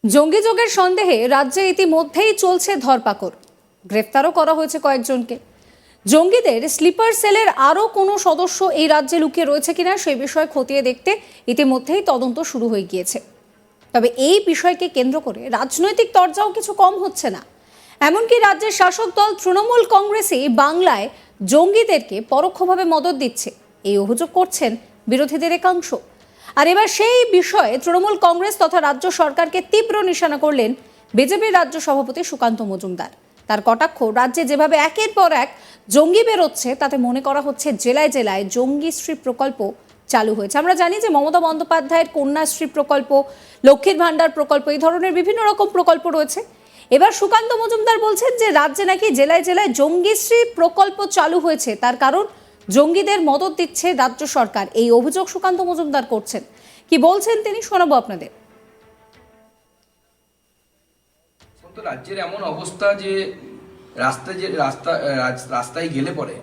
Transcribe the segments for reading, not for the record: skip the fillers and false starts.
জঙ্গিযোগের সন্দেহে রাজ্যে ইতিমধ্যেই চলছে ধরপাকড়, গ্রেফতারও করা হয়েছে কয়েকজনকে। জঙ্গিদের স্লিপার সেলের আরও কোনো সদস্য এই রাজ্যে লুকিয়ে রয়েছে কিনা সেই বিষয়ে খতিয়ে দেখতে ইতিমধ্যেই তদন্ত শুরু হয়ে গিয়েছে। তবে এই বিষয়কে কেন্দ্র করে রাজনৈতিক তরজাও কিছু কম হচ্ছে না। এমনকি রাজ্যের শাসক দল তৃণমূল কংগ্রেসই বাংলায় জঙ্গিদেরকে পরোক্ষভাবে মদত দিচ্ছে, এই অভিযোগ করছেন বিরোধীদের একাংশ। আর এবার সেই বিষয়ে তৃণমূল কংগ্রেস তথা রাজ্য সরকারকে তীব্র নিশানা করলেন বিজেপির রাজ্য সভাপতি সুকান্ত মজুমদার। তার কটাক্ষ, রাজ্যে যেভাবে একের পর এক জঙ্গি বেরোচ্ছে তাতে মনে করা হচ্ছে জেলায় জেলায় জঙ্গিশ্রী প্রকল্প চালু হয়েছে। আমরা জানি যে মমতা বন্দ্যোপাধ্যায়ের কন্যাশ্রী প্রকল্প, লক্ষ্মীর ভাণ্ডার প্রকল্প, এই ধরনের বিভিন্ন রকম প্রকল্প রয়েছে। এবার সুকান্ত মজুমদার বলছেন যে রাজ্যে নাকি জেলায় জেলায় জঙ্গিশ্রী প্রকল্প চালু হয়েছে, তার কারণ জঙ্গিদের মদত দিচ্ছে রাজ্য সরকার। এই অভিযোগ সুকান্ত মজুমদার করছেন। কি বলছেন তিনি শোনাবো আপনাদের। রাজ্যের এমন অবস্থা যে রাস্তায় গেলে পরে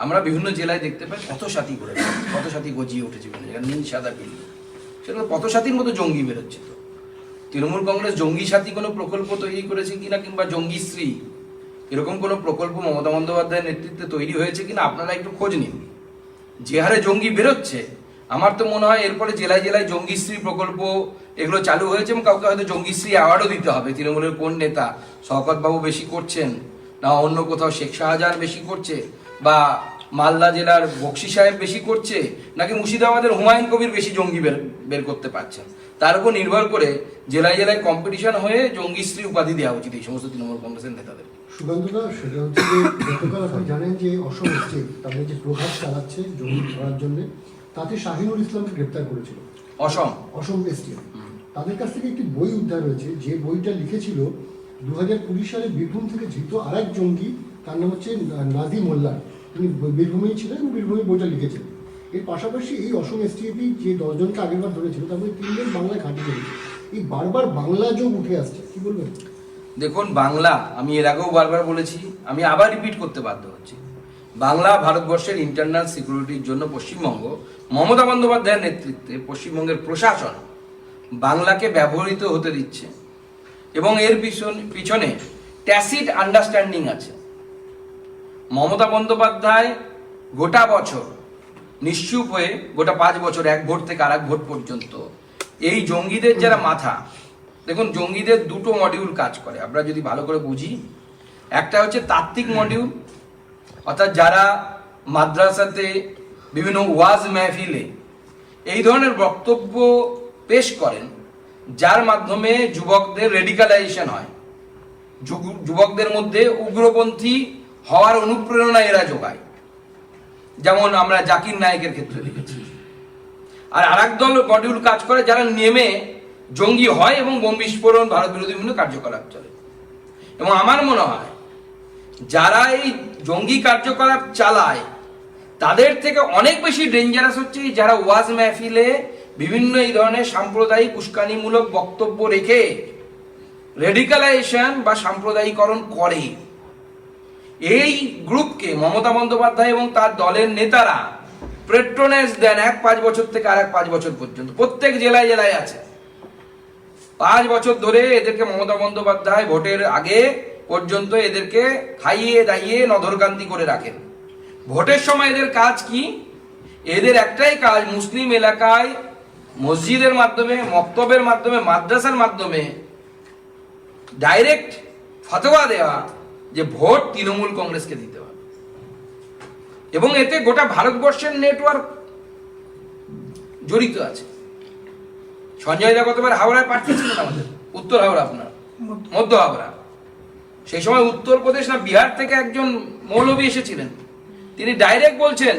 আমরা বিভিন্ন জেলায় দেখতে পাই পথসাথী করে, পথসাথী গজিয়ে উঠেছে, নীল সাদা বিল, সেটা পথসাথীর মতো জঙ্গি বেরোচ্ছে। তো তৃণমূল কংগ্রেস জঙ্গি সাথী কোনো প্রকল্প তৈরি করেছে কিনা, কিংবা জঙ্গিশ্রী এরকম কোনো প্রকল্প মমতা বন্দ্যোপাধ্যায়ের নেতৃত্বে তৈরি হয়েছে কিনা আপনারা একটু খোঁজ নিন। যে হারে জঙ্গি বেরোচ্ছে, আমার তো মনে হয় এরপরে জেলায় জেলায় জঙ্গিশ্রী প্রকল্প এগুলো চালু হয়েছে, এবং কাউকে হয়তো জঙ্গিশ্রী অ্যাওয়ার্ডও দিতে হবে। তৃণমূলের কোন নেতা, শওকত বাবু বেশি করছেন না অন্য কোথাও শেখ শাহজাহান বেশি করছে, বা মালদা জেলার বক্সি সাহেব বেশি করছে, নাকি মুর্শিদাবাদের হুমায়ুন কবির বেশি জঙ্গি বের করতে পারছেন, তার উপর নির্ভর করে জেলায় জেলায় কম্পিটিশন হয়ে জঙ্গিশ্রী উপাধি দেওয়া উচিত এই সমস্ত তৃণমূল কংগ্রেসের নেতাদের। সুকান্তদা, সেটা হচ্ছে যে গতকাল আপনি জানেন যে অসম স্টেট তাদের যে প্রভাব চালাচ্ছে জঙ্গি ধরার জন্য, তাতে শাহিনুর ইসলামকে গ্রেপ্তার করেছিল অসম এসটিএফ। তাদের কাছ থেকে একটি বই উদ্ধার হয়েছে, যে বইটা লিখেছিল 2020 সালে বীরভূম থেকে ধৃত আরেক জঙ্গি, তার নাম হচ্ছে নাজি মোল্লা। তিনি বীরভূমেই ছিলেন এবং বীরভূমে বইটা লিখেছেন। এর পাশাপাশি এই অসম এসটিএফই যে 10 জনকে আগেরবার ধরেছিল, তার মধ্যে 3 জন বাংলায় ঘাঁটি করেছে। এই বারবার বাংলা যোগ উঠে আসছে, কি বলবেন? দেখুন, বাংলা, আমি এর আগেও বারবার বলেছি, আমি আবার রিপিট করতে বাধ্য হচ্ছি, বাংলা ভারতবর্ষের ইন্টারনাল সিকিউরিটির জন্য পশ্চিমবঙ্গ, মমতা বন্দ্যোপাধ্যায়ের নেতৃত্বে পশ্চিমবঙ্গের প্রশাসন বাংলাকে ব্যবহৃত হতে দিচ্ছে, এবং এর পিছনে ট্যাসিট আন্ডারস্ট্যান্ডিং আছে। মমতা বন্দ্যোপাধ্যায় গোটা বছর নিশ্চুপ হয়ে, গোটা 5 বছর এক ভোট থেকে আর এক ভোট পর্যন্ত এই জঙ্গিদের যারা মাথা, দেখুন জঙ্গিদের দুটো মডিউল কাজ করে, আমরা যদি ভালো করে বুঝি। একটা হচ্ছে তাত্ত্বিক মডিউল, অর্থাৎ যারা মাদ্রাসাতে বিভিন্ন ওয়াজ মেহফিলে এই ধরনের বক্তব্য পেশ করেন, যার মাধ্যমে যুবকদের রেডিকালাইজেশন হয়, যুবকদের মধ্যে উগ্রপন্থী হওয়ার অনুপ্রেরণা এরা যোগায়, যেমন আমরা জাকির নায়েকের ক্ষেত্রে দেখেছি। আর আরেক দল মডিউল কাজ করে যারা নেমে জঙ্গি হয় এবং বোম বিস্ফোরণ, ভারত বিরোধী বিভিন্ন কার্যকলাপ চলে। এবং আমার মনে হয় যারা এই জঙ্গি কার্যকলাপ চালায় তাদের থেকে অনেক বেশি ডেঞ্জারাস হচ্ছে যারা ওয়াজ মেহফিলে বিভিন্ন এই ধরনের সাম্প্রদায়িক উস্কানিমূলক বক্তব্য রেখে রেডিকালাইজেশন বা সাম্প্রদায়িকরণ করে। এই গ্রুপকে মমতা বন্দ্যোপাধ্যায় এবং তার দলের নেতারা পেট্রোনেজ দেন 5 বছর থেকে আর 5 বছর পর্যন্ত, প্রত্যেক জেলায় জেলায় আছে। 5 বছর ধরে এদেরকে মমতা বন্দ্যোপাধ্যায় ভোটের আগে পর্যন্ত এদেরকে খাইয়ে দাইয়ে নধরকান্তি করে রাখেন। ভোটের সময় এদের কাজ কি? এদের একটাই কাজ, মুসলিম এলাকায় মসজিদের মাধ্যমে, মক্তবের মাধ্যমে, মাদ্রাসার মাধ্যমে ডাইরেক্ট ফতোয়া দেওয়া যে ভোট তৃণমূল কংগ্রেসকে দিতে হবে। এবং এতে গোটা ভারতবর্ষের নেটওয়ার্ক জড়িত আছে। সঞ্জয় দা গতবার হাওড়ায় প্রার্থী ছিলেন, আমাদের উত্তর হাওড়া, আপনার মধ্য হাওড়া, সেই সময় উত্তরপ্রদেশ না বিহার থেকে একজন মৌলবী এসেছিলেন। তিনি ডাইরেক্ট বলছেন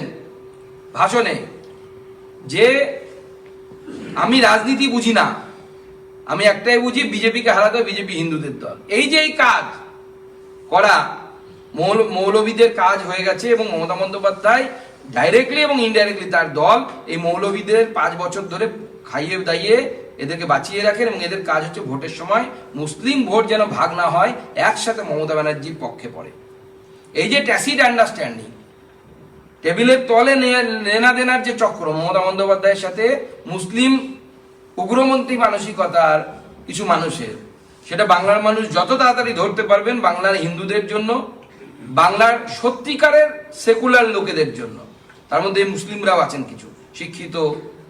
ভাষণে যে আমি রাজনীতি বুঝি না, আমি একটাই বুঝি, বিজেপিকে হারাতে, বিজেপি হিন্দুদের দল। এই যে এই কাজ করা মৌলবীদের কাজ হয়ে গেছে, এবং মমতা বন্দ্যোপাধ্যায় ডাইরেক্টলি এবং ইনডাইরেক্টলি তার দল এই মৌলবীদের 5 বছর ধরে খাইয়ে দাইয়ে এদেরকে বাঁচিয়ে রাখেন। এবং এদের কাজ হচ্ছে ভোটের সময় মুসলিম ভোট যেন ভাগ না হয়, একসাথে মমতা ব্যানার্জির পক্ষে পড়ে। এই যে ট্যাসিট আন্ডারস্ট্যান্ডিং, টেবিলের তলে লেনা দেনার যে চক্র মমতা বন্দ্যোপাধ্যায়ের সাথে মুসলিম উগ্রপন্থী মানসিকতার কিছু মানুষের, সেটা বাংলার মানুষ যত তাড়াতাড়ি ধরতে পারবেন, বাংলার হিন্দুদের জন্য, বাংলার সত্যিকারের সেকুলার লোকেদের জন্য, তার মধ্যে মুসলিমরাও আছেন, কিছু শিক্ষিত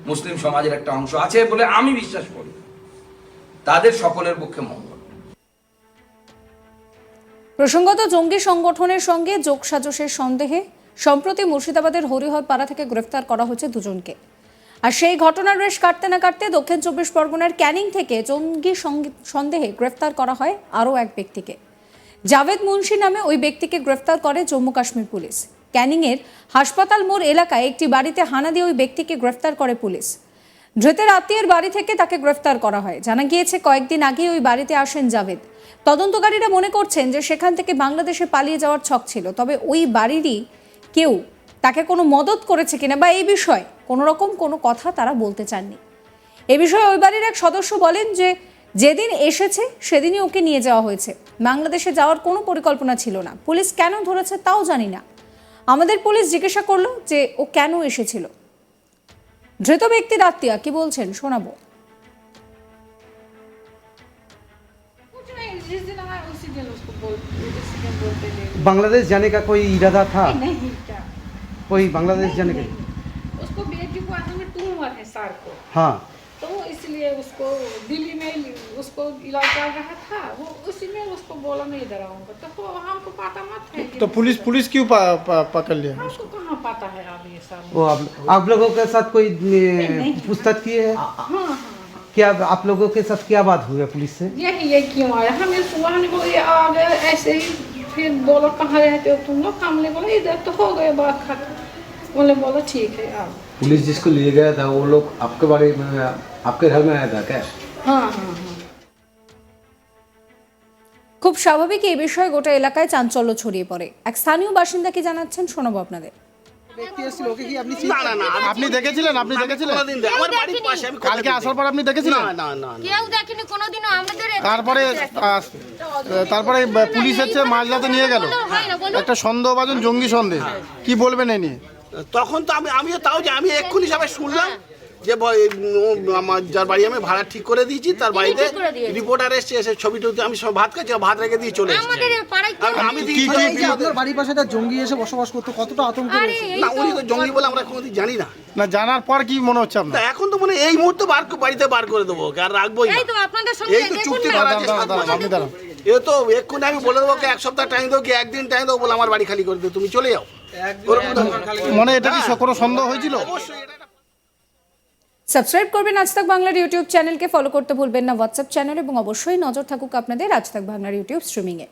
মুসলিম সমাজের একটা অংশ আছে বলে আমি বিশ্বাস করি, তাদের সকলের পক্ষে মঙ্গল। প্রসঙ্গত জঙ্গি সংগঠনের সঙ্গে যোগসাজশের সন্দেহে সম্প্রতি মুর্শিদাবাদের হরিহর পাড়া থেকে গ্রেফতার করা হয়েছে দুজনকে। আর সেই ঘটনার রেশ কাটতে না কাটতে দক্ষিণ 24 পরগনার ক্যানিং থেকে জঙ্গি সন্দেহে গ্রেফতার করা হয় আরও এক ব্যক্তিকে। জাভেদ মুন্সি নামে ওই ব্যক্তিকে গ্রেফতার করে জম্মু কাশ্মীর পুলিশ। ক্যানিংয়ের হাসপাতাল মোড় এলাকায় একটি বাড়িতে হানা দিয়ে ওই ব্যক্তিকে গ্রেফতার করে পুলিশ। ধৃতের আত্মীয়ের বাড়ি থেকে তাকে গ্রেফতার করা হয়। জানা গিয়েছে কয়েকদিন আগে ওই বাড়িতে আসেন জাভেদ। তদন্তকারীরা মনে করছেন যে সেখান থেকে বাংলাদেশে পালিয়ে যাওয়ার ছক ছিল, তবে ওই বাড়িরই কেউ তাকে কোনো মদত করেছে কিনা বা এই বিষয়ে কোনো রকম কোনো কথা তারা বলতে চাননি। এ বিষয়ে ওই বাড়ির এক সদস্য বলেন যে যেদিন এসেছে সেদিনই ওকে নিয়ে যাওয়া হয়েছে, বাংলাদেশে যাওয়ার কোনো পরিকল্পনা ছিল না। পুলিশ কেন ধরেছে তাও জানি না। আমাদের পুলিশ জিজ্ঞাসা করলো যে ও কেন এসেছিল। ধৃত ব্যক্তির আত্মীয়া কি বলছেন শোনাবো। कुछ नहीं, जिस दिन आया उसी दिन उसको उसी दिन बोलते थे। बांग्लादेश जाने का कोई इरादा था? नहीं क्या, कोई बांग्लादेश जाने का? नहीं। उसको बेटी को आने में ट्यूमर है सर को, हाँ, तो इसलिए उसको दिल्ली में उसको इलाज चल रहा था, वो उसी में उसको बोला मैं इधर आऊंगा, तो वो हमको पता मत है कि तो पुलिस क्यों पकड़ लिया? हमको कहाँ पता है अब ये सब। वो आप लोगों के साथ कोई पूछताछ किए है? हाँ हाँ क्या आप लोगों के साथ क्या बात हुई है पुलिस से? ये क्यों आया, हमें सुबह ने बोला ये आ गए ऐसे ही, फिर बोला कहाँ रहते हो तुम लोग, हमने बोला इधर, तो हो गए बात खत्म। बोले बोला ठीक है आओ। पुलिस जिसको लिए गया था वो लोग आपके बारे में, आपके घर में आया था क्या? हाँ हाँ हाँ। খুব স্বাভাবিক এই বিষয়ে গোটা এলাকায় চাঞ্চল্য ছড়িয়ে পড়ে। এক স্থানীয় বাসিন্দা কি জানাচ্ছেন শোনাবো আপনাদের। আপনি দেখেছিলেন? কালকে আসার পর আপনি দেখেছিলেন? কেউ দেখেনি কোনোদিনও আমাদের। তারপরে পুলিশ এসে মাঝরাতে নিয়ে গেল, একটা সন্দেহভাজন জঙ্গি সন্দেহ, কি বলবেন এই নিয়ে? তখন তো আমিও তাও যে আমি এক্ষুনি সবাই শুনলাম যে আমার যার বাড়ি আমি ভাড়া ঠিক করে দিয়েছি তার বাড়িতে রিপোর্টার এসছে, এসে ছবি টবি আমি সব ভাত খাচ্ছি, ভাত রেখে দিয়ে চলে এসেছি। আমাদের পাড়ায় আমি আপনার বাড়ির পাশে একটা জঙ্গি এসে বসবাস করতে কতটা আতঙ্ক? না উনি তো জঙ্গি বলে আমরা কোনোদিন জানি না। না জানার পর কি মনে হচ্ছে আপনার? তা এখন তো মানে এই মুহূর্তে বাড়িতে বার করে দেবো, আর রাখবোই না। এই তো আপনাদের সঙ্গে এই তো চুক্তি করা আছে। আপনি দাঁড়ান, এ তো এক্ষুনি আমি বলে দেবো এক সপ্তাহ টাইম দেবো কি একদিন টাইম দেবো, বলে আমার বাড়ি খালি করে দেবো, তুমি চলে যাও। মনে এটা কি কোনো সন্দেহ হয়েছিল? অবশ্যই এটা সাবস্ক্রাইব করবেন আজ তাক বাংলার ইউটিউব চ্যানেলকে, ফলো করতে ভুলবেন না হোয়াটসঅ্যাপ চ্যানেল, এবং অবশ্যই নজর থাকুক আপনাদের আজ তাক বাংলার ইউটিউব স্ট্রিমিংয়ে।